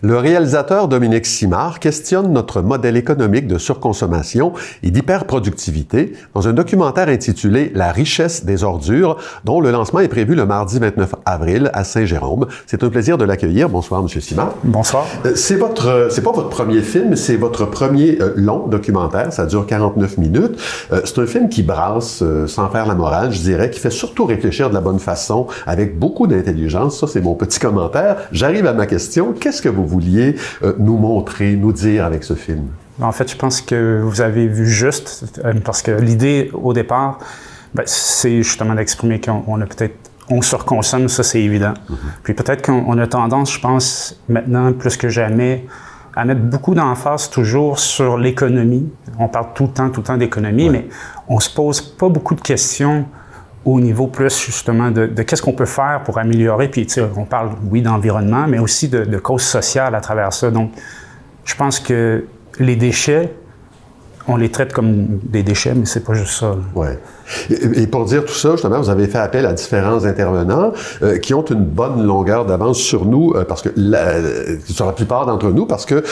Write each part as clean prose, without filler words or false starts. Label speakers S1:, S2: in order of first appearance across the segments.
S1: Le réalisateur Dominique Simard questionne notre modèle économique de surconsommation et d'hyperproductivité dans un documentaire intitulé « La richesse des ordures » dont le lancement est prévu le mardi 29 avril à Saint-Jérôme. C'est un plaisir de l'accueillir. Bonsoir, M. Simard.
S2: Bonsoir.
S1: C'est pas votre premier film, c'est votre premier long documentaire. Ça dure 49 minutes. C'est un film qui brasse, sans faire la morale, je dirais, qui fait surtout réfléchir de la bonne façon, avec beaucoup d'intelligence. Ça, c'est mon petit commentaire. J'arrive à ma question. Qu'est-ce que vous vouliez nous montrer, nous dire avec ce film?
S2: En fait, je pense que vous avez vu juste, parce que l'idée, au départ, c'est justement d'exprimer on surconsomme, ça c'est évident. Puis peut-être qu'on a tendance, je pense, maintenant, plus que jamais, à mettre beaucoup d'emphase toujours sur l'économie. On parle tout le temps d'économie, mais on se pose pas beaucoup de questions au niveau plus, justement, de qu'est-ce qu'on peut faire pour améliorer. Puis, tu sais, on parle, oui, d'environnement, mais aussi de causes sociales à travers ça. Donc, je pense que les déchets, on les traite comme des déchets, mais c'est pas juste ça.
S1: Oui. Et pour dire tout ça, justement, vous avez fait appel à différents intervenants qui ont une bonne longueur d'avance sur nous, parce que sur la plupart d'entre nous, parce que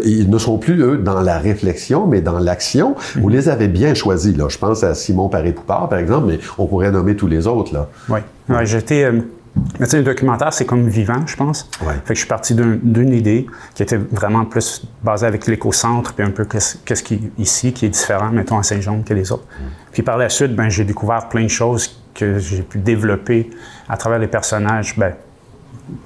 S1: ils ne sont plus, eux, dans la réflexion, mais dans l'action. Vous les avez bien choisis, là. Je pense à Simon Paré-Poupard, par exemple, mais on pourrait nommer tous les autres, là.
S2: Oui. Ouais, j'étais... Mais tu sais, le documentaire, c'est comme vivant, je pense.
S1: Ouais.
S2: Fait que je suis parti d'une idée qui était vraiment plus basée avec l'éco-centre, puis un peu qu'est-ce qui est ici, qui est différent, mettons, à Saint-Jean que les autres. Puis par la suite, j'ai découvert plein de choses que j'ai pu développer à travers les personnages,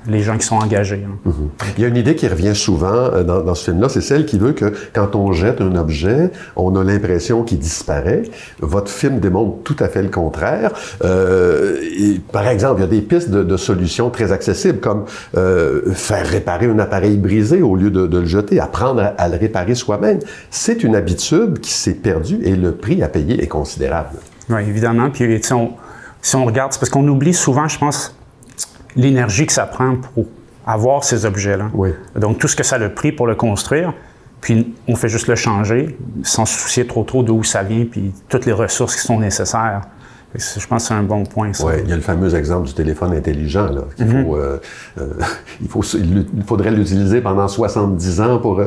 S2: les gens qui sont engagés. Hein.
S1: Il y a une idée qui revient souvent dans ce film-là, c'est celle qui veut que quand on jette un objet, on a l'impression qu'il disparaît. Votre film démontre tout à fait le contraire. Par exemple, il y a des pistes de solutions très accessibles, comme faire réparer un appareil brisé au lieu de le jeter, apprendre à le réparer soi-même. C'est une habitude qui s'est perdue et le prix à payer est considérable.
S2: Oui, évidemment. Puis si on regarde, c'est parce qu'on oublie souvent, je pense, l'énergie que ça prend pour avoir ces objets-là.
S1: Oui. Donc,
S2: tout ce que ça a pris pour le construire, puis on fait juste le changer, sans se soucier trop d'où ça vient, puis toutes les ressources qui sont nécessaires. Je pense que c'est un bon point, ça.
S1: Oui, il y a le fameux exemple du téléphone intelligent, là. Il faudrait l'utiliser pendant 70 ans pour,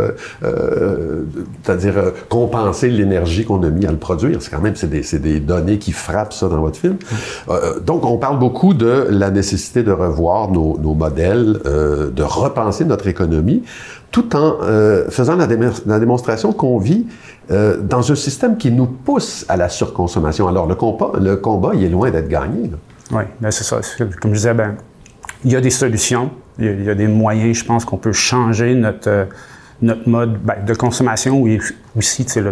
S1: c'est-à-dire compenser l'énergie qu'on a mis à le produire. C'est quand même, c'est des données qui frappent ça dans votre film. Donc, on parle beaucoup de la nécessité de revoir nos modèles, de repenser notre économie, tout en faisant la démonstration qu'on vit dans un système qui nous pousse à la surconsommation. Alors, le combat, il est loin d'être gagné.
S2: Oui, c'est ça. Comme je disais, il y a des solutions, il y a des moyens, je pense, qu'on peut changer notre mode de consommation, ou aussi, tu sais,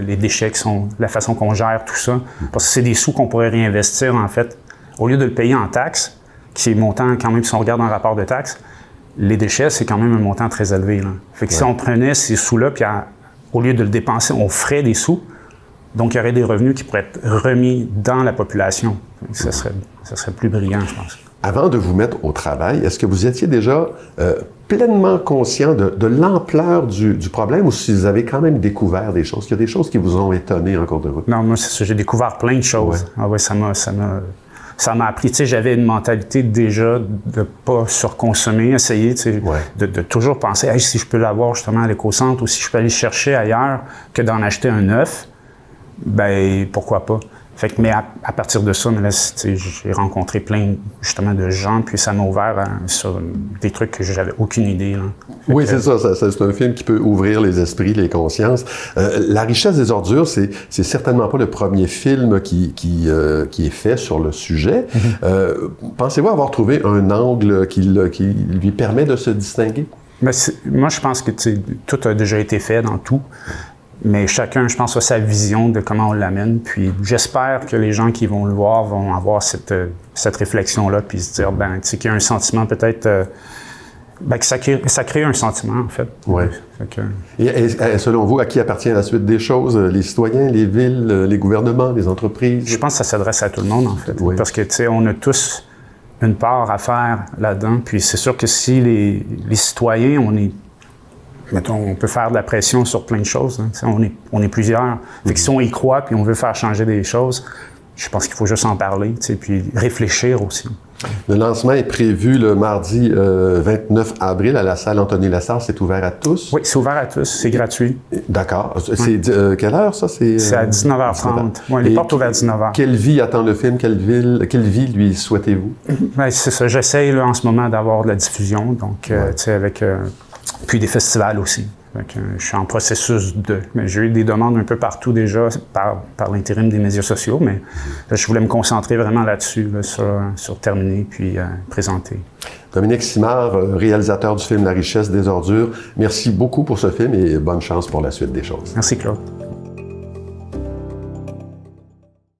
S2: les déchets qui sont la façon qu'on gère tout ça. Parce que c'est des sous qu'on pourrait réinvestir, en fait. Au lieu de le payer en taxes, qui est montant, quand même, si on regarde un rapport de taxes, les déchets, c'est quand même un montant très élevé, là. Fait que si on prenait ces sous-là, puis au lieu de le dépenser, on ferait des sous, donc il y aurait des revenus qui pourraient être remis dans la population. Ça serait plus brillant, je pense.
S1: Avant de vous mettre au travail, est-ce que vous étiez déjà pleinement conscient de l'ampleur du problème, ou si vous avez quand même découvert des choses? Il y a des choses qui vous ont étonné en cours de route?
S2: Non, moi, c'est ça, j'ai découvert plein de choses. Ouais. Ah ouais, ça m'a appris, tu sais, j'avais une mentalité déjà de pas surconsommer, essayer, tu sais, de toujours penser, hey, si je peux l'avoir justement à l'éco-centre, ou si je peux aller chercher ailleurs que d'en acheter un neuf, pourquoi pas. Fait que, mais à partir de ça, j'ai rencontré plein, justement, de gens, puis ça m'a ouvert sur des trucs que j'avais aucune idée. Là.
S1: Oui, c'est ça. C'est un film qui peut ouvrir les esprits, les consciences. La richesse des ordures, c'est certainement pas le premier film qui est fait sur le sujet. Pensez-vous avoir trouvé un angle qui lui permet de se distinguer?
S2: Moi, je pense que tout a déjà été fait dans tout. Mais chacun, je pense, a sa vision de comment on l'amène. Puis j'espère que les gens qui vont le voir vont avoir cette réflexion-là, puis se dire, qu'il y a un sentiment peut-être... que ça crée un sentiment, en fait.
S1: Oui. Et selon vous, à qui appartient la suite des choses? Les citoyens, les villes, les gouvernements, les entreprises?
S2: Je pense que ça s'adresse à tout le monde, en fait.
S1: Oui.
S2: Parce que, tu sais, on a tous une part à faire là-dedans. Puis c'est sûr que si les citoyens, on peut faire de la pression sur plein de choses. Hein. On est plusieurs. Fait que si on y croit puis on veut faire changer des choses, je pense qu'il faut juste en parler, puis réfléchir aussi.
S1: Le lancement est prévu le mardi 29 avril à la salle Anthony Lessard. C'est ouvert à tous?
S2: Oui, c'est ouvert à tous. C'est gratuit.
S1: D'accord. C'est quelle heure, ça? C'est
S2: à 19h30. Oui, les portes ouvertes à 19h.
S1: Quelle vie attend le film? Quelle vie lui souhaitez-vous?
S2: Ben, c'est ça. J'essaye en ce moment d'avoir de la diffusion, donc tu sais, avec puis des festivals aussi. Donc, je suis en processus de. Mais j'ai eu des demandes un peu partout déjà par l'intérim des médias sociaux, mais là, je voulais me concentrer vraiment là-dessus, là, sur terminer puis présenter.
S1: Dominique Simard, réalisateur du film La richesse des ordures, merci beaucoup pour ce film et bonne chance pour la suite des choses.
S2: Merci Claude.